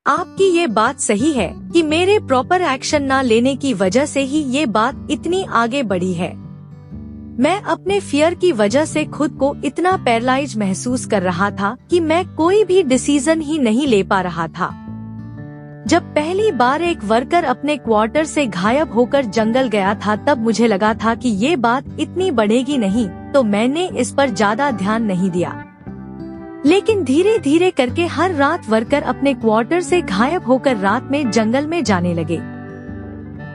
आपकी ये बात सही है कि मेरे प्रॉपर एक्शन ना लेने की वजह से ही ये बात इतनी आगे बढ़ी है। मैं अपने फियर की वजह से खुद को इतना पैरालाइज महसूस कर रहा था कि मैं कोई भी डिसीजन ही नहीं ले पा रहा था। जब पहली बार एक वर्कर अपने क्वार्टर से गायब होकर जंगल गया था तब मुझे लगा था कि ये बात इतनी बढ़ेगी नहीं, तो मैंने इस पर ज्यादा ध्यान नहीं दिया। लेकिन धीरे धीरे करके हर रात वर्कर अपने क्वार्टर से गायब होकर रात में जंगल में जाने लगे।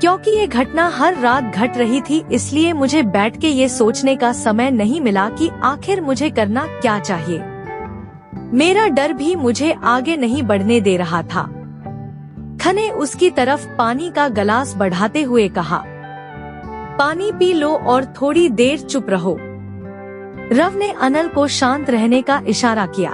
क्योंकि ये घटना हर रात घट रही थी, इसलिए मुझे बैठ के ये सोचने का समय नहीं मिला कि आखिर मुझे करना क्या चाहिए। मेरा डर भी मुझे आगे नहीं बढ़ने दे रहा था। खने उसकी तरफ पानी का गिलास बढ़ाते हुए कहा, पानी पी लो और थोड़ी देर चुप रहो। रव ने अनिल को शांत रहने का इशारा किया।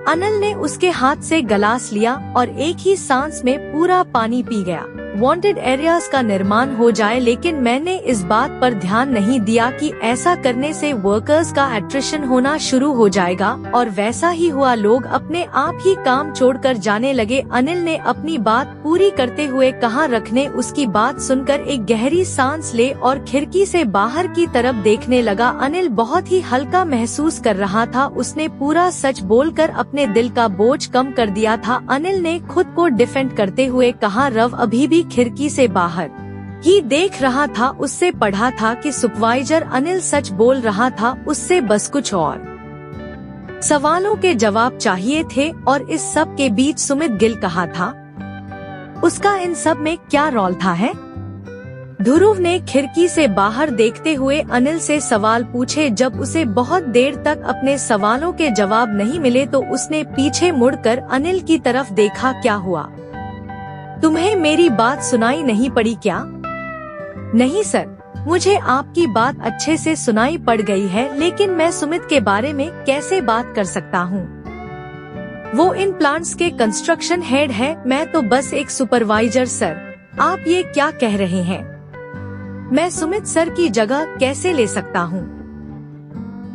अनिल ने उसके हाथ से गिलास लिया और एक ही सांस में पूरा पानी पी गया। वांटेड एरियाज का निर्माण हो जाए, लेकिन मैंने इस बात पर ध्यान नहीं दिया कि ऐसा करने से वर्कर्स का एट्रिशन होना शुरू हो जाएगा, और वैसा ही हुआ। लोग अपने आप ही काम छोड़कर जाने लगे। अनिल ने अपनी बात पूरी करते हुए कहा, रखने उसकी बात सुनकर एक गहरी सांस ले और खिड़की से बाहर की तरफ देखने लगा। अनिल बहुत ही हल्का महसूस कर रहा था। उसने पूरा सच बोलकर अपने दिल का बोझ कम कर दिया था। अनिल ने खुद को डिफेंड करते हुए कहा, रव अभी भी खिड़की से बाहर ही देख रहा था। उससे पढ़ा था कि सुपरवाइजर अनिल सच बोल रहा था। उससे बस कुछ और सवालों के जवाब चाहिए थे, और इस सब के बीच सुमित गिल कहा था। उसका इन सब में क्या रोल था है? ध्रुव ने खिड़की से बाहर देखते हुए अनिल से सवाल पूछे। जब उसे बहुत देर तक अपने सवालों के जवाब नहीं मिले तो उसने पीछे मुड़कर अनिल की तरफ देखा। क्या हुआ? तुम्हें मेरी बात सुनाई नहीं पड़ी क्या? नहीं सर, मुझे आपकी बात अच्छे से सुनाई पड़ गई है, लेकिन मैं सुमित के बारे में कैसे बात कर सकता हूँ? वो इन प्लांट्स के कंस्ट्रक्शन हेड है, मैं तो बस एक सुपरवाइजर। सर, आप ये क्या कह रहे हैं? मैं सुमित सर की जगह कैसे ले सकता हूँ?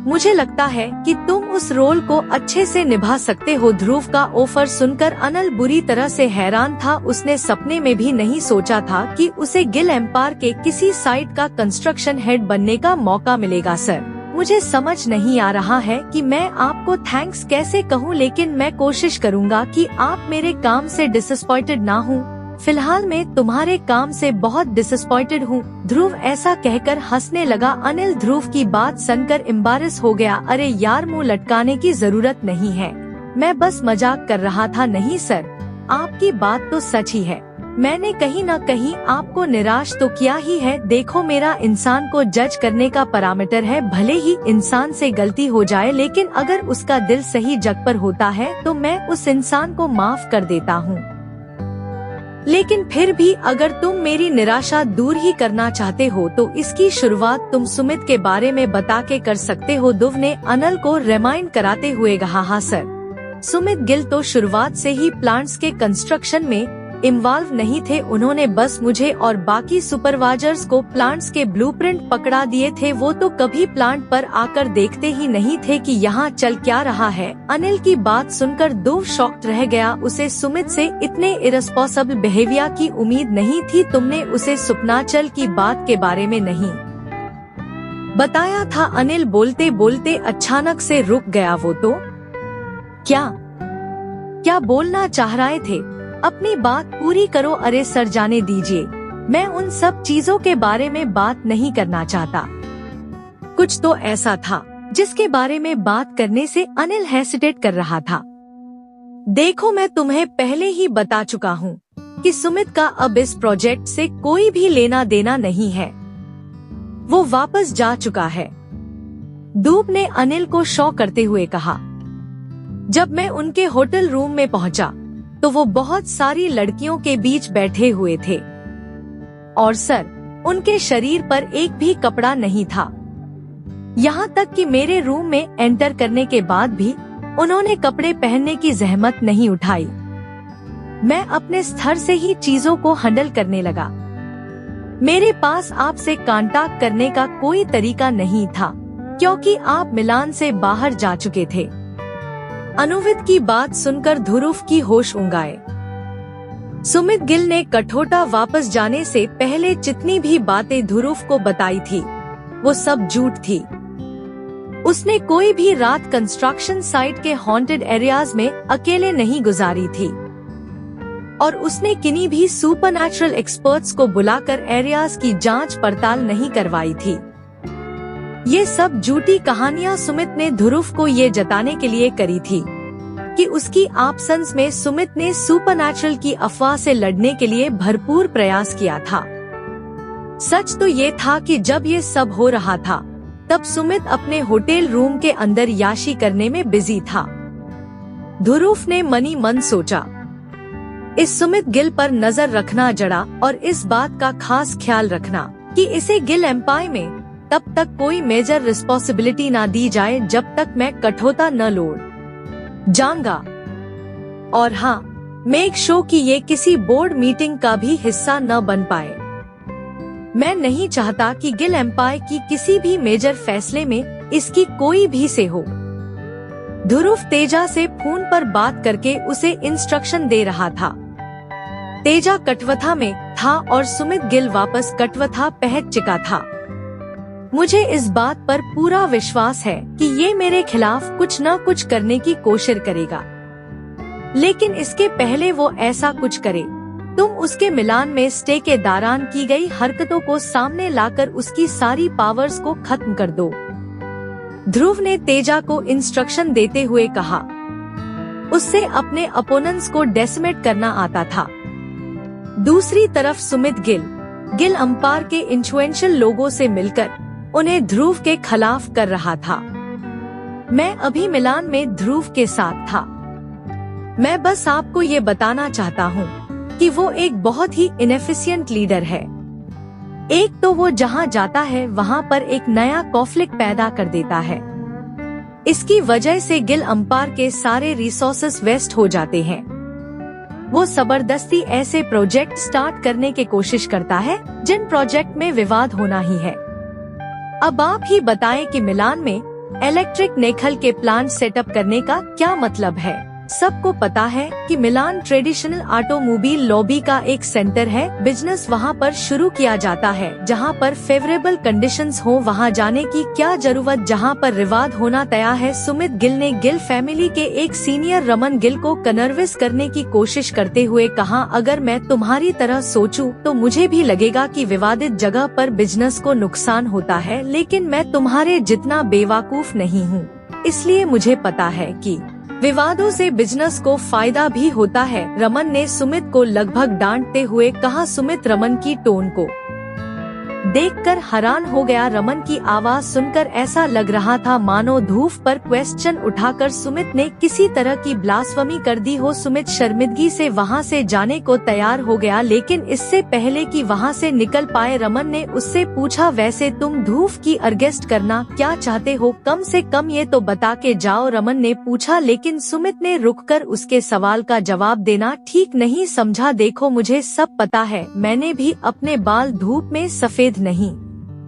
मुझे लगता है कि तुम उस रोल को अच्छे से निभा सकते हो। ध्रुव का ऑफर सुनकर अनिल बुरी तरह से हैरान था। उसने सपने में भी नहीं सोचा था कि उसे गिल एम्पायर के किसी साइट का कंस्ट्रक्शन हेड बनने का मौका मिलेगा। सर, मुझे समझ नहीं आ रहा है कि मैं आपको थैंक्स कैसे कहूँ, लेकिन मैं कोशिश करूँगा कि आप मेरे काम से डिसअपॉइंटेड ना हो। फिलहाल मैं तुम्हारे काम से बहुत डिसअपॉइंटेड हूँ। ध्रुव ऐसा कहकर हंसने लगा। अनिल ध्रुव की बात सुनकर एम्बारेस हो गया। अरे यार, मुंह लटकाने की जरूरत नहीं है, मैं बस मजाक कर रहा था। नहीं सर, आपकी बात तो सच ही है। मैंने कहीं न कहीं आपको निराश तो किया ही है। देखो, मेरा इंसान को जज करने का पैरामीटर है। भले ही इंसान से गलती हो जाए, लेकिन अगर उसका दिल सही जगह पर होता है तो मैं उस इंसान को माफ कर देता हूँ। लेकिन फिर भी अगर तुम मेरी निराशा दूर ही करना चाहते हो तो इसकी शुरुआत तुम सुमित के बारे में बता के कर सकते हो। ध्रुव ने अनिल को रिमाइंड कराते हुए कहा, हाँ सर, सुमित गिल तो शुरुआत से ही प्लांट्स के कंस्ट्रक्शन में इन्वॉल्व नहीं थे। उन्होंने बस मुझे और बाकी सुपरवाइजर्स को प्लांट्स के ब्लूप्रिंट पकड़ा दिए थे। वो तो कभी प्लांट पर आकर देखते ही नहीं थे कि यहाँ चल क्या रहा है। अनिल की बात सुनकर ध्रुव शॉक्ड रह गया। उसे सुमित से इतने इररिस्पॉन्सिबल बिहेवियर की उम्मीद नहीं थी। तुमने उसे सुपनाचल की बात के बारे में नहीं बताया था? अनिल बोलते बोलते अचानक से रुक गया। वो तो क्या बोलना चाह रहे थे? अपनी बात पूरी करो। अरे सर, जाने दीजिए, मैं उन सब चीजों के बारे में बात नहीं करना चाहता। कुछ तो ऐसा था जिसके बारे में बात करने से अनिल हेसिटेट कर रहा था। देखो, मैं तुम्हें पहले ही बता चुका हूँ कि सुमित का अब इस प्रोजेक्ट से कोई भी लेना देना नहीं है। वो वापस जा चुका है। ध्रुव ने अनिल को शॉ करते हुए कहा। जब मैं उनके होटल रूम में पहुंचा तो वो बहुत सारी लड़कियों के बीच बैठे हुए थे, और सर, उनके शरीर पर एक भी कपड़ा नहीं था। यहाँ तक कि मेरे रूम में एंटर करने के बाद भी उन्होंने कपड़े पहनने की जहमत नहीं उठाई। मैं अपने स्तर से ही चीजों को हैंडल करने लगा। मेरे पास आपसे कांटेक्ट करने का कोई तरीका नहीं था, क्योंकि आप मिलान से बाहर जा चुके थे। अनुविद की बात सुनकर ध्रुव की होश उड़ गए। सुमित गिल ने कठोटा वापस जाने से पहले जितनी भी बातें ध्रुव को बताई थी वो सब झूठ थी। उसने कोई भी रात कंस्ट्रक्शन साइट के हॉन्टेड एरियाज में अकेले नहीं गुजारी थी और उसने किन्हीं भी सुपरनैचुरल एक्सपर्ट्स को बुलाकर एरियाज की जांच पड़ताल नहीं करवाई थी। ये सब झूठी कहानियां सुमित ने ध्रुव को ये जताने के लिए करी थी कि उसकी एब्सेंस में सुमित ने सुपरनैचुरल की अफवाह से लड़ने के लिए भरपूर प्रयास किया था। सच तो ये था कि जब ये सब हो रहा था तब सुमित अपने होटल रूम के अंदर याशी करने में बिजी था। ध्रुव ने मनी मन सोचा, इस सुमित गिल पर नजर रखना जड़ा और इस बात का खास ख्याल रखना कि इसे गिल एम्पायर में तब तक कोई मेजर रिस्पॉन्सिबिलिटी ना दी जाए जब तक मैं कठोता न लौट जाऊंगा। और हाँ, मेक श्योर कि ये किसी बोर्ड मीटिंग का भी हिस्सा न बन पाए। मैं नहीं चाहता कि गिल एम्पायर की किसी भी मेजर फैसले में इसकी कोई भी से हो। ध्रुव तेजा से फोन पर बात करके उसे इंस्ट्रक्शन दे रहा था। तेजा कटवथा में था और सुमित गिल वापस कटवथा पहुंच चुका था। मुझे इस बात पर पूरा विश्वास है कि ये मेरे खिलाफ कुछ न कुछ करने की कोशिश करेगा, लेकिन इसके पहले वो ऐसा कुछ करे तुम उसके मिलान में स्टे के दौरान की गई हरकतों को सामने लाकर उसकी सारी पावर्स को खत्म कर दो। ध्रुव ने तेजा को इंस्ट्रक्शन देते हुए कहा। उससे अपने अपोनेंट्स को डेसिमेट करना आता था। दूसरी तरफ सुमित गिल अंपायर के इन्फ्लुएंशियल लोगों से मिलकर उन्हें ध्रुव के खिलाफ कर रहा था। मैं अभी मिलान में ध्रुव के साथ था। मैं बस आपको ये बताना चाहता हूँ कि वो एक बहुत ही इनएफिशिएंट लीडर है। एक तो वो जहाँ जाता है वहाँ पर एक नया कॉन्फ्लिक्ट पैदा कर देता है। इसकी वजह से गिल अंपायर के सारे रिसोर्सेस वेस्ट हो जाते हैं। वो जबरदस्ती ऐसे प्रोजेक्ट स्टार्ट करने की कोशिश करता है जिन प्रोजेक्ट में विवाद होना ही है। अब आप ही बताएं कि मिलान में इलेक्ट्रिक नेखल के प्लांट सेटअप करने का क्या मतलब है। सबको पता है कि मिलान ट्रेडिशनल ऑटोमोबाइल लॉबी का एक सेंटर है। बिजनेस वहाँ पर शुरू किया जाता है जहाँ पर फेवरेबल कंडीशंस हो। वहाँ जाने की क्या जरूरत जहाँ पर विवाद होना तय है। सुमित गिल ने गिल फैमिली के एक सीनियर रमन गिल को कन्विंस करने की कोशिश करते हुए कहा, अगर मैं तुम्हारी तरह सोचूं तो मुझे भी लगेगा कि विवादित जगह पर बिजनेस को नुकसान होता है, लेकिन मैं तुम्हारे जितना बेवकूफ नहीं हूँ। इसलिए मुझे पता है कि विवादों से बिजनेस को फायदा भी होता है। रमन ने सुमित को लगभग डांटते हुए कहा। सुमित रमन की टोन को देखकर हैरान हो गया। रमन की आवाज सुनकर ऐसा लग रहा था मानो ध्रुव पर क्वेश्चन उठाकर सुमित ने किसी तरह की ब्लास्फेमी कर दी हो। सुमित शर्मिंदगी से वहां से जाने को तैयार हो गया, लेकिन इससे पहले कि वहां से निकल पाए रमन ने उससे पूछा, वैसे तुम ध्रुव की अरेस्ट करना क्या चाहते हो? कम से कम ये तो बता के जाओ, रमन ने पूछा। लेकिन सुमित ने रुककर उसके सवाल का जवाब देना ठीक नहीं समझा। देखो, मुझे सब पता है, मैंने भी अपने बाल धूप में सफेद नहीं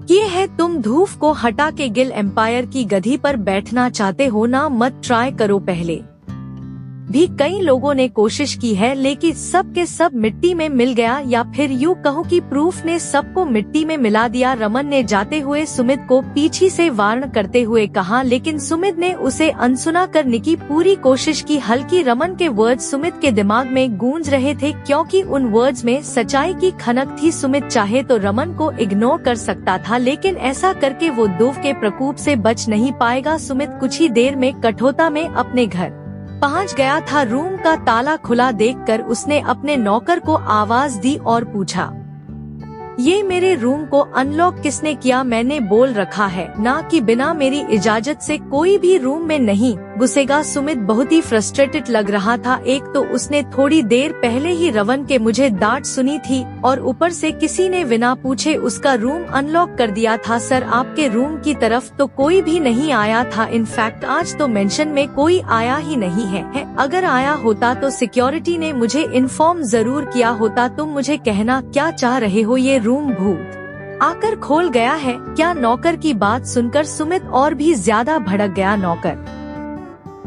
ये है। तुम ध्रुव को हटा के गिल एम्पायर की गद्दी पर बैठना चाहते हो ना? मत ट्राई करो। पहले भी कई लोगों ने कोशिश की है, लेकिन सब के सब मिट्टी में मिल गया, या फिर यूँ कहूँ कि प्रूफ ने सबको मिट्टी में मिला दिया। रमन ने जाते हुए सुमित को पीछे से वार्न करते हुए कहा, लेकिन सुमित ने उसे अनसुना करने की पूरी कोशिश की। हल्की रमन के वर्ड्स सुमित के दिमाग में गूंज रहे थे, क्योंकि उन वर्ड्स में सच्चाई की खनक थी। सुमित चाहे तो रमन को इग्नोर कर सकता था, लेकिन ऐसा करके वो ध्रुव के प्रकोप से बच नहीं पाएगा। सुमित कुछ ही देर में कठोता में अपने घर पहुंच गया था। रूम का ताला खुला देखकर उसने अपने नौकर को आवाज दी और पूछा, ये मेरे रूम को अनलॉक किसने किया? मैंने बोल रखा है ना कि बिना मेरी इजाजत से कोई भी रूम में नहीं घुसेगा। सुमित बहुत ही फ्रस्ट्रेटेड लग रहा था। एक तो उसने थोड़ी देर पहले ही रमन के मुझे डांट सुनी थी और ऊपर से किसी ने बिना पूछे उसका रूम अनलॉक कर दिया था। सर, आपके रूम की तरफ तो कोई भी नहीं आया था। इनफैक्ट आज तो मेंशन में कोई आया ही नहीं है। अगर आया होता तो सिक्योरिटी ने मुझे इन्फॉर्म जरूर किया होता। तुम मुझे कहना क्या चाह रहे हो? ये रूम भूत आकर खोल गया है क्या? नौकर की बात सुनकर सुमित और भी ज्यादा भड़क गया। नौकर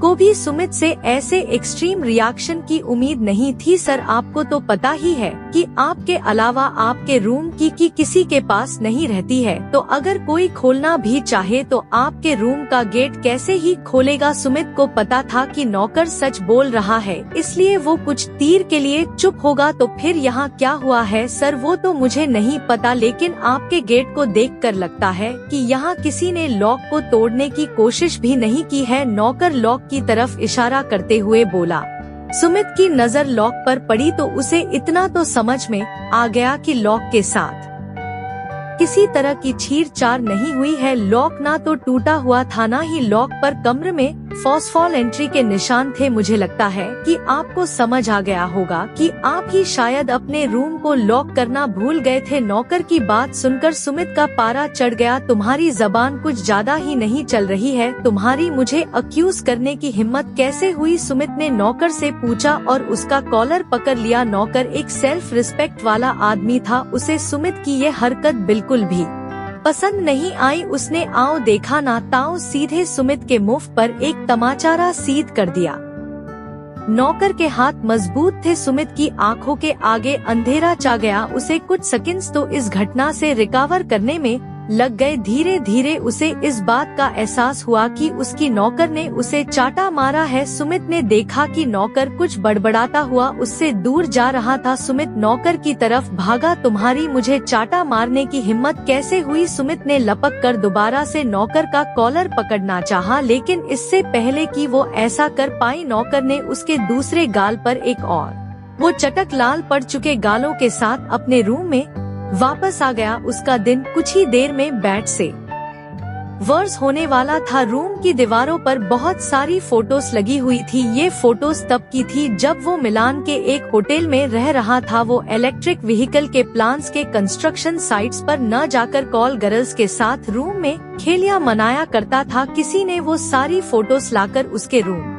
को भी सुमित से ऐसे एक्सट्रीम रिएक्शन की उम्मीद नहीं थी। सर, आपको तो पता ही है कि आपके अलावा आपके रूम की किसी के पास नहीं रहती है, तो अगर कोई खोलना भी चाहे तो आपके रूम का गेट कैसे ही खोलेगा। सुमित को पता था कि नौकर सच बोल रहा है, इसलिए वो कुछ देर के लिए चुप होगा। तो फिर यहाँ क्या हुआ है? सर, वो तो मुझे नहीं पता, लेकिन आपके गेट को देखकर लगता है कि यहाँ किसी ने लॉक को तोड़ने की कोशिश भी नहीं की है। नौकर लॉक की तरफ इशारा करते हुए बोला। सुमित की नजर लॉक पर पड़ी तो उसे इतना तो समझ में आ गया कि लॉक के साथ किसी तरह की छेड़छाड़ नहीं हुई है। लॉक ना तो टूटा हुआ था, ना ही लॉक पर कमरे में फॉस्फॉल एंट्री के निशान थे। मुझे लगता है कि आपको समझ आ गया होगा कि आप ही शायद अपने रूम को लॉक करना भूल गए थे। नौकर की बात सुनकर सुमित का पारा चढ़ गया। तुम्हारी जबान कुछ ज्यादा ही नहीं चल रही है? तुम्हारी मुझे अक्यूज करने की हिम्मत कैसे हुई? सुमित ने नौकर से पूछा और उसका कॉलर पकड़ लिया। नौकर एक सेल्फ रिस्पेक्ट वाला आदमी था, उसे सुमित की ये हरकत बिल्कुल भी पसंद नहीं आई। उसने आओ देखा ना ताओ सीधे सुमित के मुंह पर एक तमाचारा सीध कर दिया। नौकर के हाथ मजबूत थे। सुमित की आंखों के आगे अंधेरा छा गया। उसे कुछ सेकंड्स तो इस घटना से रिकवर करने में लग गए। धीरे धीरे उसे इस बात का एहसास हुआ कि उसकी नौकर ने उसे चाटा मारा है। सुमित ने देखा कि नौकर कुछ बड़बड़ाता हुआ उससे दूर जा रहा था। सुमित नौकर की तरफ भागा। तुम्हारी मुझे चाटा मारने की हिम्मत कैसे हुई? सुमित ने लपक कर दोबारा से नौकर का कॉलर पकड़ना चाहा, लेकिन इससे पहले कि वो ऐसा कर पाई, नौकर ने उसके दूसरे गाल पर एक और वो चटक लाल पड़ चुके गालों के साथ अपने रूम में वापस आ गया। उसका दिन कुछ ही देर में बैट से वर्ष होने वाला था। रूम की दीवारों पर बहुत सारी फोटोज लगी हुई थी। ये फोटोज तब की थी जब वो मिलान के एक होटल में रह रहा था। वो इलेक्ट्रिक व्हीकल के प्लान्स के कंस्ट्रक्शन साइट्स पर न जाकर कॉल गर्ल्स के साथ रूम में खेलियां मनाया करता था। किसी ने वो सारी फोटोज लाकर उसके रूम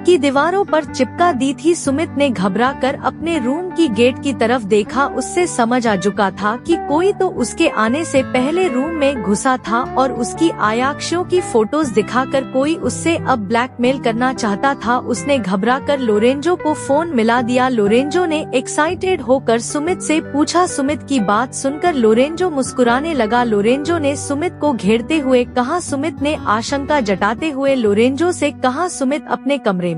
की दीवारों पर चिपका दी थी। सुमित ने घबरा कर अपने रूम की गेट की तरफ देखा। उससे समझ आ चुका था कि कोई तो उसके आने से पहले रूम में घुसा था और उसकी आयाक्षियों की फोटोज दिखाकर कोई उससे अब ब्लैकमेल करना चाहता था। उसने घबरा कर लोरेंजो को फोन मिला दिया। लोरेंजो ने एक्साइटेड होकर सुमित से पूछा। सुमित की बात सुनकर लोरेंजो मुस्कुराने लगा। लोरेंजो ने सुमित को घेरते हुए कहा। सुमित ने आशंका जताते हुए लोरेंजो से कहा। सुमित अपने कमरे में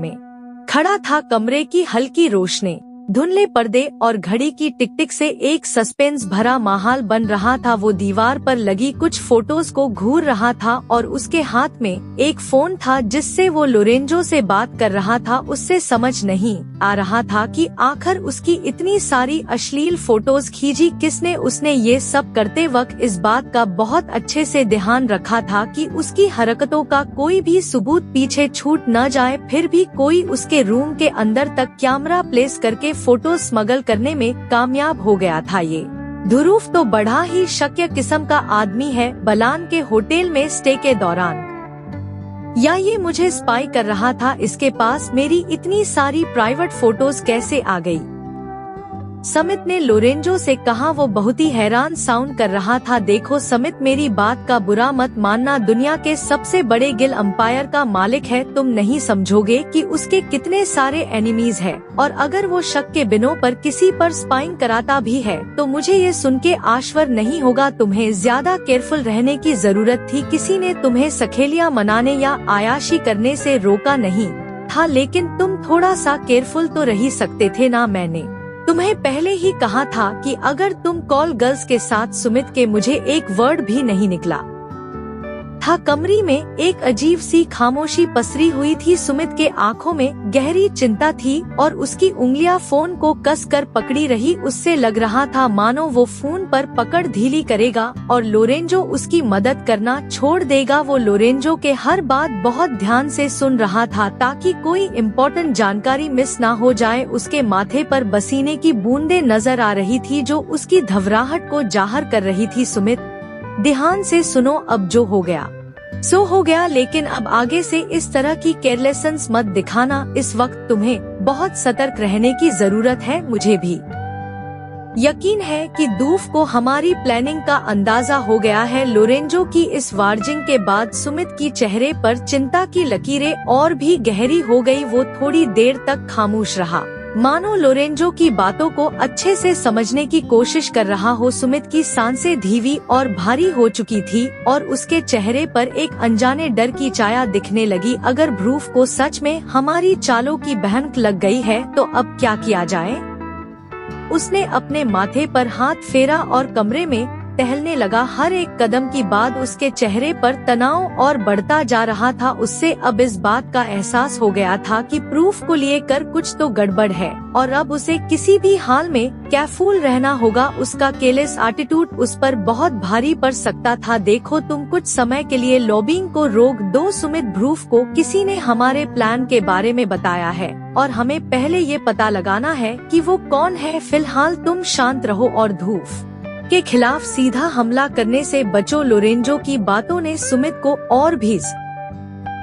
खड़ा था। कमरे की हल्की रोशनी, धुंधले पर्दे और घड़ी की टिक-टिक से एक सस्पेंस भरा माहौल बन रहा था। वो दीवार पर लगी कुछ फोटोज को घूर रहा था और उसके हाथ में एक फोन था जिससे वो लोरेंजो से बात कर रहा था। उससे समझ नहीं आ रहा था कि आखिर उसकी इतनी सारी अश्लील फोटोज खींची किसने। उसने ये सब करते वक्त इस बात का बहुत अच्छे से ध्यान रखा था कि उसकी हरकतों का कोई भी सबूत पीछे छूट न जाए। फिर भी कोई उसके रूम के अंदर तक कैमरा प्लेस करके फोटो स्मगल करने में कामयाब हो गया था। ये ध्रुव तो बड़ा ही शक्य किस्म का आदमी है। बलान के होटल में स्टे के दौरान या ये मुझे स्पाई कर रहा था? इसके पास मेरी इतनी सारी प्राइवेट फोटोज कैसे आ गई? सुमित ने लोरेंजो से कहा। वो बहुत ही हैरान साउंड कर रहा था। देखो सुमित, मेरी बात का बुरा मत मानना, दुनिया के सबसे बड़े गिल अंपायर का मालिक है। तुम नहीं समझोगे कि उसके कितने सारे एनिमीज हैं, और अगर वो शक के बिनों पर किसी पर स्पाइंग कराता भी है तो मुझे ये सुन के आश्चर्य नहीं होगा। तुम्हें ज्यादा केयरफुल रहने की जरूरत थी। किसी ने तुम्हें सखेलियां मनाने या आयाशी करने से रोका नहीं था, लेकिन तुम थोड़ा सा केयरफुल तो रह ही सकते थे ना। मैंने तुम्हें पहले ही कहा था कि अगर तुम कॉल गर्ल्स के साथ सुमित के मुझे एक वर्ड भी नहीं निकला था। कमरे में एक अजीब सी खामोशी पसरी हुई थी। सुमित के आंखों में गहरी चिंता थी और उसकी उंगलियां फोन को कसकर पकड़ी रही। उससे लग रहा था मानो वो फोन पर पकड़ ढीली करेगा और लोरेंजो उसकी मदद करना छोड़ देगा। वो लोरेंजो के हर बात बहुत ध्यान से सुन रहा था ताकि कोई इम्पोर्टेंट जानकारी मिस ना हो जाए। उसके माथे पर पसीने की बूंदें नजर आ रही थी जो उसकी घबराहट को जाहिर कर रही थी। सुमित, ध्यान से सुनो, अब जो हो गया सो हो गया, लेकिन अब आगे से इस तरह की केयरलेसनेस मत दिखाना। इस वक्त तुम्हें बहुत सतर्क रहने की जरूरत है। मुझे भी यकीन है कि ध्रुव को हमारी प्लानिंग का अंदाजा हो गया है। लोरेंजो की इस वार्निंग के बाद सुमित की चेहरे पर चिंता की लकीरें और भी गहरी हो गई। वो थोड़ी देर तक खामोश रहा, मानो लोरेंजो की बातों को अच्छे से समझने की कोशिश कर रहा हो। सुमित की सांसें धीमी और भारी हो चुकी थी और उसके चेहरे पर एक अनजाने डर की छाया दिखने लगी। अगर ध्रुव को सच में हमारी चालों की भनक लग गई है तो अब क्या किया जाए? उसने अपने माथे पर हाथ फेरा और कमरे में टहलने लगा। हर एक कदम की बाद उसके चेहरे पर तनाव और बढ़ता जा रहा था। उससे अब इस बात का एहसास हो गया था कि प्रूफ को लेकर कुछ तो गड़बड़ है और अब उसे किसी भी हाल में केयरफुल रहना होगा। उसका केयरलेस एटीट्यूड उस पर बहुत भारी पड़ सकता था। देखो, तुम कुछ समय के लिए लॉबिंग को रोक दो। सुमित, प्रूफ को किसी ने हमारे प्लान के बारे में बताया है और हमें पहले ये पता लगाना है कि वो कौन है। फिलहाल तुम शांत रहो और ध्रुव के खिलाफ सीधा हमला करने से बचो। लोरेंजो की बातों ने सुमित को और भी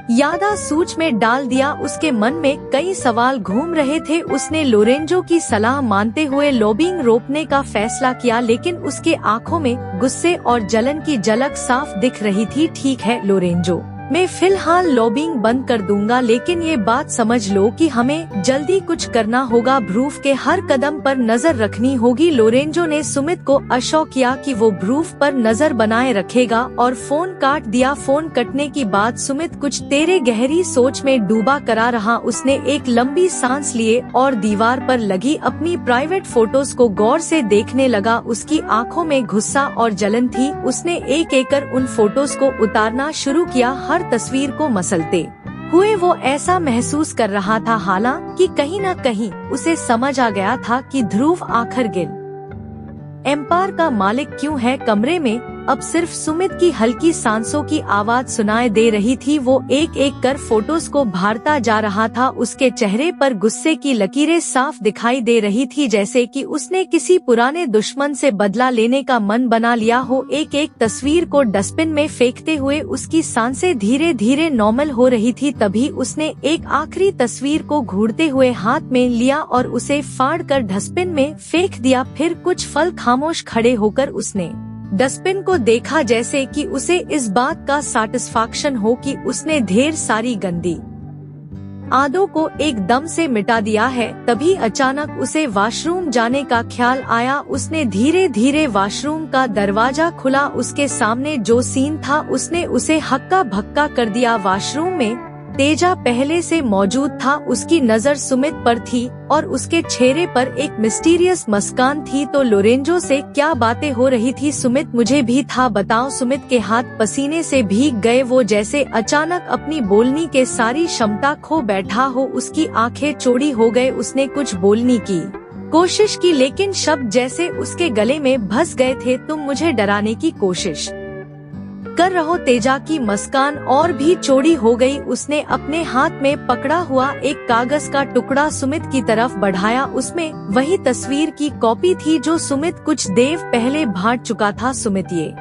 ज्यादा सोच में डाल दिया। उसके मन में कई सवाल घूम रहे थे। उसने लोरेंजो की सलाह मानते हुए लॉबिंग रोकने का फैसला किया, लेकिन उसके आंखों में गुस्से और जलन की झलक साफ दिख रही थी। ठीक है लोरेंजो, मैं फिलहाल लॉबिंग बंद कर दूंगा, लेकिन ये बात समझ लो कि हमें जल्दी कुछ करना होगा। ध्रुव के हर कदम पर नजर रखनी होगी। लोरेंजो ने सुमित को अश्योर किया कि वो ध्रुव पर नजर बनाए रखेगा और फोन काट दिया। फोन कटने की बाद सुमित कुछ तेरे गहरी सोच में डूबा करा रहा। उसने एक लंबी सांस लिए और दीवार पर लगी अपनी प्राइवेट फोटोज को गौर से देखने लगा। उसकी आंखों में गुस्सा और जलन थी। उसने एक एक कर उन फोटोज को उतारना शुरू किया। हर तस्वीर को मसलते हुए वो ऐसा महसूस कर रहा था हालांकि कहीं न कहीं उसे समझ आ गया था कि ध्रुव आखिर गिल एम्पायर का मालिक क्यों है। कमरे में अब सिर्फ सुमित की हल्की सांसों की आवाज सुनाई दे रही थी। वो एक एक कर फोटोज को भारता जा रहा था। उसके चेहरे पर गुस्से की लकीरें साफ दिखाई दे रही थी, जैसे कि उसने किसी पुराने दुश्मन से बदला लेने का मन बना लिया हो। एक एक तस्वीर को डस्टबिन में फेंकते हुए उसकी सांसें धीरे धीरे नॉर्मल हो रही थी। तभी उसने एक आखिरी तस्वीर को घूरते हुए हाथ में लिया और उसे फाड़ कर डस्टबिन में फेंक दिया। फिर कुछ पल खामोश खड़े होकर उसने डस्टबिन को देखा, जैसे कि उसे इस बात का सैटिस्फैक्शन हो कि उसने ढेर सारी गंदी आदतों को एकदम से मिटा दिया है। तभी अचानक उसे वॉशरूम जाने का ख्याल आया। उसने धीरे धीरे वॉशरूम का दरवाजा खुला। उसके सामने जो सीन था उसने उसे हक्का भक्का कर दिया। वॉशरूम में तेजा पहले से मौजूद था। उसकी नजर सुमित पर थी और उसके चेहरे पर एक मिस्टीरियस मुस्कान थी। तो लोरेंजो से क्या बातें हो रही थी? सुमित, मुझे भी था, बताओ। सुमित के हाथ पसीने से भीग गए। वो जैसे अचानक अपनी बोलने के सारी क्षमता खो बैठा हो। उसकी आंखें चौड़ी हो गए। उसने कुछ बोलने की कोशिश की, लेकिन शब्द जैसे उसके गले में फंस गए थे। तुम मुझे डराने की कोशिश कर रहो। तेजा की मुस्कान और भी चौड़ी हो गई। उसने अपने हाथ में पकड़ा हुआ एक कागज का टुकड़ा सुमित की तरफ बढ़ाया। उसमें वही तस्वीर की कॉपी थी जो सुमित कुछ देर पहले बांट चुका था। सुमित, ये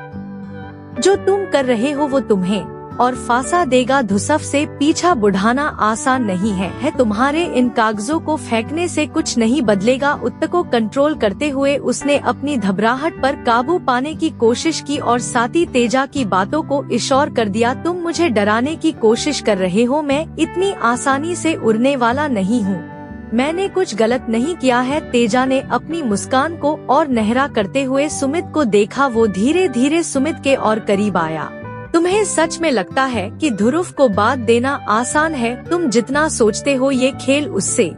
जो तुम कर रहे हो वो तुम्हें और फांसा देगा। धुसफ से पीछा बुढ़ाना आसान नहीं है। तुम्हारे इन कागजों को फेंकने से कुछ नहीं बदलेगा। उत्तर को कंट्रोल करते हुए उसने अपनी घबराहट पर काबू पाने की कोशिश की और साथ ही तेजा की बातों को इशारा कर दिया। तुम मुझे डराने की कोशिश कर रहे हो, मैं इतनी आसानी से उड़ने वाला नहीं हूँ। मैंने कुछ गलत नहीं किया है। तेजा ने अपनी मुस्कान को और नहरा करते हुए सुमित को देखा। वो धीरे धीरे सुमित के और करीब आया। तुम्हें सच में लगता है कि ध्रुव को बात देना आसान है? तुम जितना सोचते हो ये खेल उससे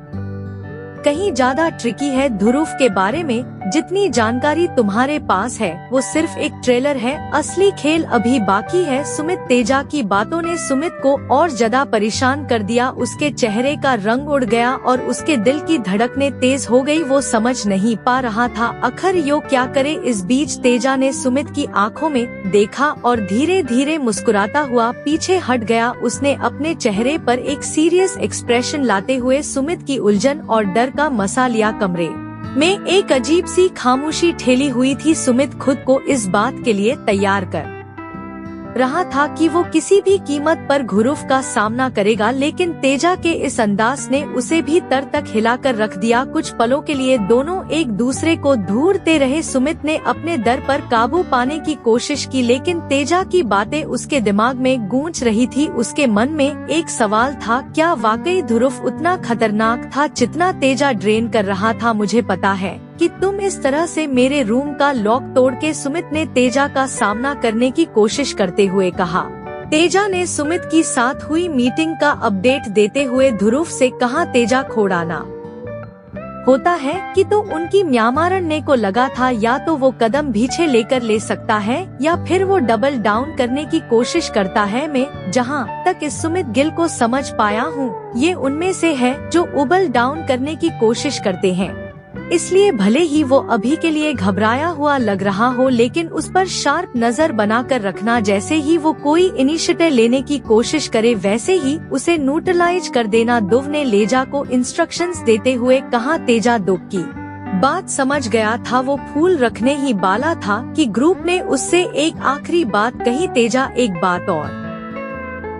कहीं ज्यादा ट्रिकी है। ध्रुव के बारे में जितनी जानकारी तुम्हारे पास है वो सिर्फ एक ट्रेलर है। असली खेल अभी बाकी है। सुमित, तेजा की बातों ने सुमित को और ज्यादा परेशान कर दिया। उसके चेहरे का रंग उड़ गया और उसके दिल की धड़कनें तेज हो गई। वो समझ नहीं पा रहा था आखिर यो क्या करे। इस बीच तेजा ने सुमित की आंखों में देखा और धीरे धीरे मुस्कुराता हुआ पीछे हट गया। उसने अपने चेहरे पर एक सीरियस एक्सप्रेशन लाते हुए सुमित की उलझन और डर का मसा लिया। कमरे में एक अजीब सी खामोशी ठेली हुई थी। सुमित खुद को इस बात के लिए तैयार कर रहा था कि वो किसी भी कीमत पर घुरूफ का सामना करेगा, लेकिन तेजा के इस अंदाज ने उसे भी तर तक हिलाकर रख दिया। कुछ पलों के लिए दोनों एक दूसरे को ढूंढते रहे। सुमित ने अपने डर पर काबू पाने की कोशिश की, लेकिन तेजा की बातें उसके दिमाग में गूंज रही थी। उसके मन में एक सवाल था, क्या वाकई ध्रुव उतना खतरनाक था जितना तेजा ड्रेन कर रहा था? मुझे पता है कि तुम इस तरह से मेरे रूम का लॉक तोड़ के, सुमित ने तेजा का सामना करने की कोशिश करते हुए कहा। तेजा ने सुमित की साथ हुई मीटिंग का अपडेट देते हुए ध्रुव से कहा, तेजा खोड़ाना होता है कि तो उनकी म्यामारण्य को लगा था, या तो वो कदम पीछे लेकर ले सकता है या फिर वो डबल डाउन करने की कोशिश करता है। मैं जहां तक इस सुमित गिल को समझ पाया हूँ, ये उनमें से है जो उबल डाउन करने की कोशिश करते हैं। इसलिए भले ही वो अभी के लिए घबराया हुआ लग रहा हो, लेकिन उस पर शार्प नजर बनाकर रखना। जैसे ही वो कोई इनिशिएटिव लेने की कोशिश करे, वैसे ही उसे न्यूट्रलाइज कर देना। ध्रुव ने लेजा को इंस्ट्रक्शंस देते हुए कहा। तेजा दुख की बात समझ गया था, वो फूल रखने ही वाला था कि ग्रुप ने उससे एक आखिरी बात कही। तेजा, एक बात और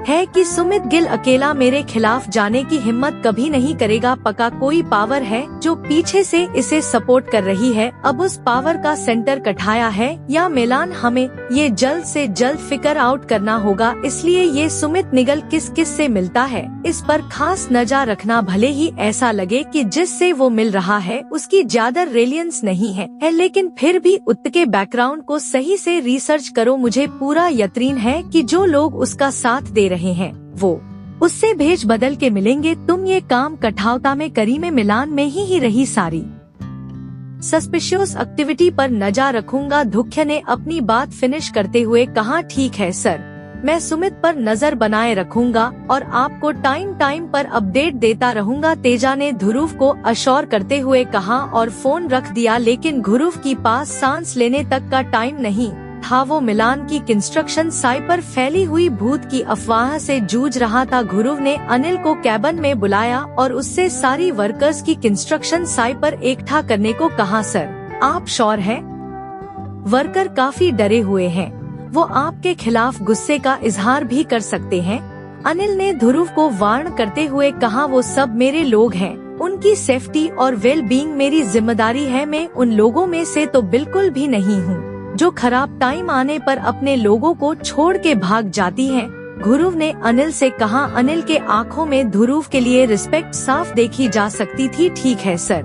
है कि सुमित गिल अकेला मेरे खिलाफ जाने की हिम्मत कभी नहीं करेगा। पक्का कोई पावर है जो पीछे से इसे सपोर्ट कर रही है। अब उस पावर का सेंटर कठाया है या मिलान, हमें ये जल्द से जल्द फिगर आउट करना होगा। इसलिए ये सुमित निगल किस किस से मिलता है, इस पर खास नजर रखना। भले ही ऐसा लगे कि जिससे वो मिल रहा है उसकी ज्यादा रेलियंस नहीं है, लेकिन फिर भी उसके बैकग्राउंड को सही से रिसर्च करो। मुझे पूरा यकीन है कि जो लोग उसका साथ दे रहे हैं वो उससे भेज बदल के मिलेंगे। तुम ये काम कठौता में करी, में मिलान में ही रही सारी सस्पिशियस एक्टिविटी पर नजर रखूंगा। धुख्य ने अपनी बात फिनिश करते हुए कहा, ठीक है सर, मैं सुमित पर नजर बनाए रखूंगा और आपको टाइम पर अपडेट देता रहूंगा। तेजा ने ध्रुव को अश्योर करते हुए कहा और फोन रख दिया। लेकिन ध्रुव की पास सांस लेने तक का टाइम नहीं था। वो मिलान की कंस्ट्रक्शन साइट पर फैली हुई भूत की अफवाह से जूझ रहा था। ध्रुव ने अनिल को कैबिन में बुलाया और उससे सारी वर्कर्स की कंस्ट्रक्शन साइट पर इकट्ठा करने को कहा। सर, आप श्योर हैं? वर्कर काफी डरे हुए हैं, वो आपके खिलाफ गुस्से का इजहार भी कर सकते हैं। अनिल ने ध्रुव को वार्न करते हुए कहा, वो सब मेरे लोग हैं, उनकी सेफ्टी और वेल बीइंग मेरी जिम्मेदारी है। मैं उन लोगों में से तो बिल्कुल भी नहीं हूँ जो खराब टाइम आने पर अपने लोगों को छोड़ के भाग जाती हैं। ध्रुव ने अनिल से कहा। अनिल के आंखों में ध्रुव के लिए रिस्पेक्ट साफ देखी जा सकती थी। ठीक है सर,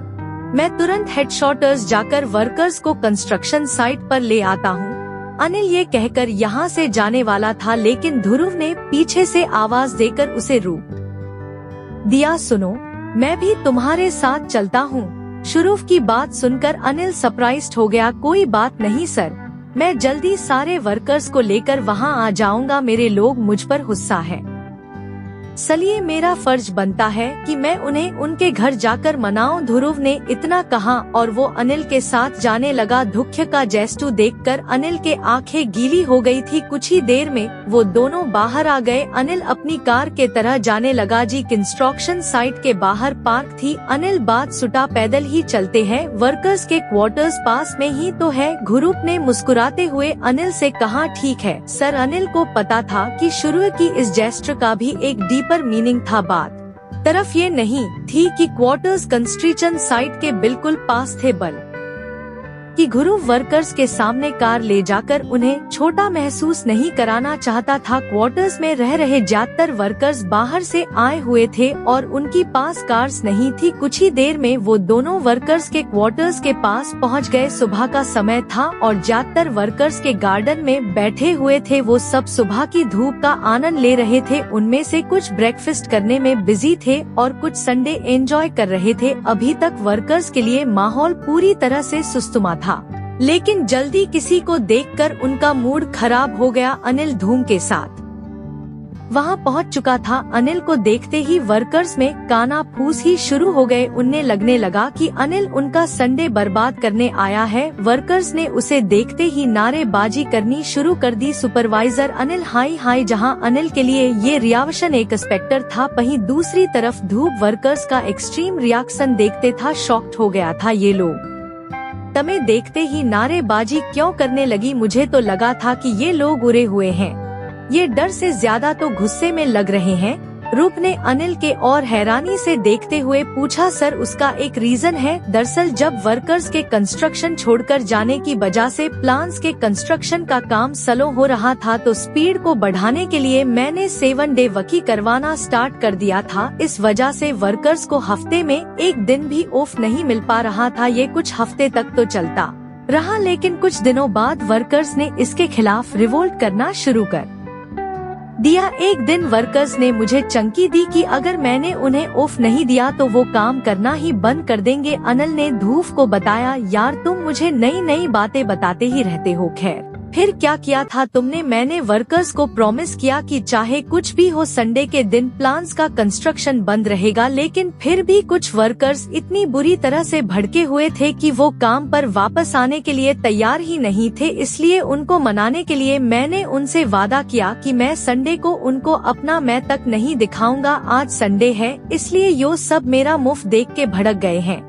मैं तुरंत हेडक्वार्टर्स जाकर वर्कर्स को कंस्ट्रक्शन साइट पर ले आता हूँ। अनिल ये कहकर यहाँ से जाने वाला था, लेकिन ध्रुव ने पीछे से आवाज देकर उसे रोक दिया। सुनो, मैं भी तुम्हारे साथ चलता हूँ। ध्रुव की बात सुनकर अनिल सरप्राइज्ड हो गया। कोई बात नहीं सर, मैं जल्दी सारे वर्कर्स को लेकर वहाँ आ जाऊंगा। मेरे लोग मुझ पर गुस्सा है, इसलिए मेरा फर्ज बनता है कि मैं उन्हें उनके घर जाकर मनाऊं। ध्रुव ने इतना कहा और वो अनिल के साथ जाने लगा। दुख्य का जेस्टू देखकर अनिल के आंखें गीली हो गई थी। कुछ ही देर में वो दोनों बाहर आ गए। अनिल अपनी कार के तरह जाने लगा। जी कंस्ट्रक्शन साइट के बाहर पार्क थी। अनिल बात सुटा, पैदल ही चलते हैं, वर्कर्स के क्वार्टर्स पास में ही तो है। ध्रुव ने मुस्कुराते हुए अनिल से कहा, ठीक है सर। अनिल को पता था कि शुरू की इस जेस्टर का भी एक डीपर मीनिंग था। बात तरफ ये नहीं थी कि क्वार्टर्स कंस्ट्रक्शन साइट के बिल्कुल पास थे, कि ध्रुव वर्कर्स के सामने कार ले जाकर उन्हें छोटा महसूस नहीं कराना चाहता था। क्वार्टर्स में रह रहे ज्यादातर वर्कर्स बाहर से आए हुए थे और उनकी पास कार्स नहीं थी। कुछ ही देर में वो दोनों वर्कर्स के क्वार्टर्स के पास पहुंच गए। सुबह का समय था और ज्यादातर वर्कर्स के गार्डन में बैठे हुए थे। वो सब सुबह की धूप का आनंद ले रहे थे। उनमें से कुछ ब्रेकफास्ट करने में बिजी थे और कुछ संडे एंजॉय कर रहे थे। अभी तक वर्कर्स के लिए माहौल पूरी तरह से सुस्तुमा था, लेकिन जल्दी किसी को देखकर उनका मूड खराब हो गया। अनिल धूम के साथ वहां पहुंच चुका था। अनिल को देखते ही वर्कर्स में काना फूस ही शुरू हो गए। उन्हें लगने लगा कि अनिल उनका संडे बर्बाद करने आया है। वर्कर्स ने उसे देखते ही नारेबाजी करनी शुरू कर दी। सुपरवाइजर अनिल हाई हाई। जहां अनिल के लिए ये रिएक्शन एक स्पेक्टर था, वहीं दूसरी तरफ धूप वर्कर्स का एक्सट्रीम रिएक्शन देखते था। शॉक्ड हो गया था। ये लोग तमें देखते ही नारेबाजी क्यों करने लगी? मुझे तो लगा था कि ये लोग उड़े हुए हैं। ये डर से ज्यादा तो गुस्से में लग रहे हैं। रूप ने अनिल के और हैरानी से देखते हुए पूछा, सर उसका एक रीजन है। दरअसल जब वर्कर्स के कंस्ट्रक्शन छोड़कर जाने की वजह से प्लान्स के कंस्ट्रक्शन का काम स्लो हो रहा था, तो स्पीड को बढ़ाने के लिए मैंने 7 डे वकी करवाना स्टार्ट कर दिया था। इस वजह से वर्कर्स को हफ्ते में एक दिन भी ऑफ नहीं मिल पा रहा था। ये कुछ हफ्ते तक तो चलता रहा, लेकिन कुछ दिनों बाद वर्कर्स ने इसके खिलाफ रिवोल्ट करना शुरू कर दिया। एक दिन वर्कर्स ने मुझे चंकी दी कि अगर मैंने उन्हें ऑफ नहीं दिया तो वो काम करना ही बंद कर देंगे। अनिल ने ध्रुव को बताया, यार तुम मुझे नई नई बातें बताते ही रहते हो। खैर फिर क्या किया था तुमने? मैंने वर्कर्स को प्रॉमिस किया कि चाहे कुछ भी हो संडे के दिन प्लान्स का कंस्ट्रक्शन बंद रहेगा, लेकिन फिर भी कुछ वर्कर्स इतनी बुरी तरह से भड़के हुए थे कि वो काम पर वापस आने के लिए तैयार ही नहीं थे। इसलिए उनको मनाने के लिए मैंने उनसे वादा किया कि मैं संडे को उनको अपना मैं तक नहीं दिखाऊंगा। आज संडे है इसलिए यो सब मेरा मुफ्त देख के भड़क गए हैं।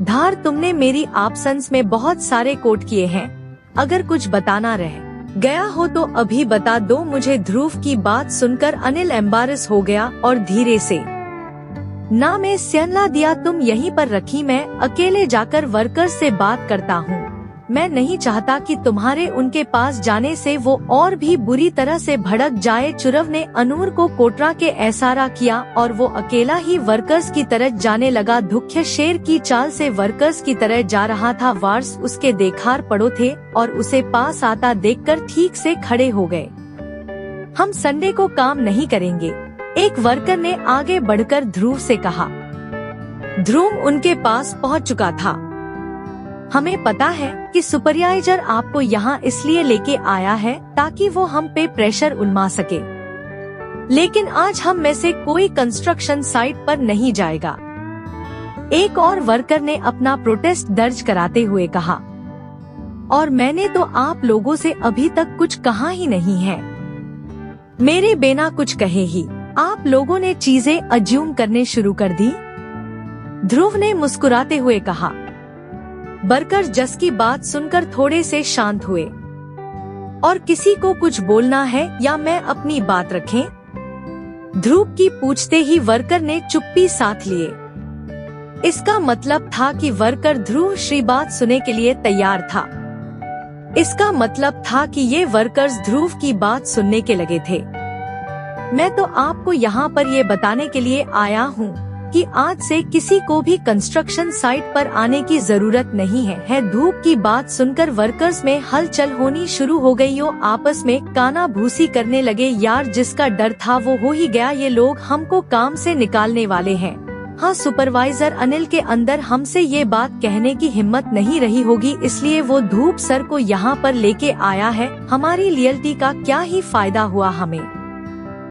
धार तुमने मेरी एब्सेंस में बहुत सारे कोट किए हैं, अगर कुछ बताना रह गया हो तो अभी बता दो मुझे। ध्रुव की बात सुनकर अनिल एम्बारस हो गया और धीरे से ना में स्यानला दिया, तुम यहीं पर रखी, मैं अकेले जाकर वर्कर्स से बात करता हूँ। मैं नहीं चाहता कि तुम्हारे उनके पास जाने से वो और भी बुरी तरह से भड़क जाए। चुरव ने अनूर को कोटरा के इशारा किया और वो अकेला ही वर्कर्स की तरफ जाने लगा। दुख्य शेर की चाल से वर्कर्स की तरह जा रहा था। वार्स उसके देखार पड़ो थे और उसे पास आता देखकर ठीक से खड़े हो गए। हम संडे को काम नहीं करेंगे, एक वर्कर ने आगे बढ़कर ध्रुव से कहा। ध्रुव उनके पास पहुंच चुका था। हमें पता है कि सुपरवाइजर आपको यहाँ इसलिए लेके आया है ताकि वो हम पे प्रेशर उलमा सके, लेकिन आज हम में से कोई कंस्ट्रक्शन साइट पर नहीं जाएगा। एक और वर्कर ने अपना प्रोटेस्ट दर्ज कराते हुए कहा, और मैंने तो आप लोगों से अभी तक कुछ कहा ही नहीं है। मेरे बिना कुछ कहे ही आप लोगों ने चीजें अज्यूम करने शुरू कर दी। ध्रुव ने मुस्कुराते हुए कहा। वर्कर्स जस की बात सुनकर थोड़े से शांत हुए। और किसी को कुछ बोलना है या मैं अपनी बात रखें? ध्रुव की पूछते ही वर्कर ने चुप्पी साध लिए। इसका मतलब था कि वर्कर ध्रुव श्री बात सुनने के लिए तैयार था। इसका मतलब था कि ये वर्कर्स ध्रुव की बात सुनने के लगे थे। मैं तो आपको यहाँ पर ये बताने के लिए आया हूँ कि आज से किसी को भी कंस्ट्रक्शन साइट पर आने की जरूरत नहीं है। धूप की बात सुनकर वर्कर्स में हलचल होनी शुरू हो गई। वो आपस में काना भूसी करने लगे। यार जिसका डर था वो हो ही गया, ये लोग हमको काम से निकालने वाले हैं। हाँ, सुपरवाइजर अनिल के अंदर हमसे ये बात कहने की हिम्मत नहीं रही होगी, इसलिए वो धूप सर को यहाँ पर लेके आया है। हमारी लॉयल्टी का क्या ही फायदा हुआ हमें।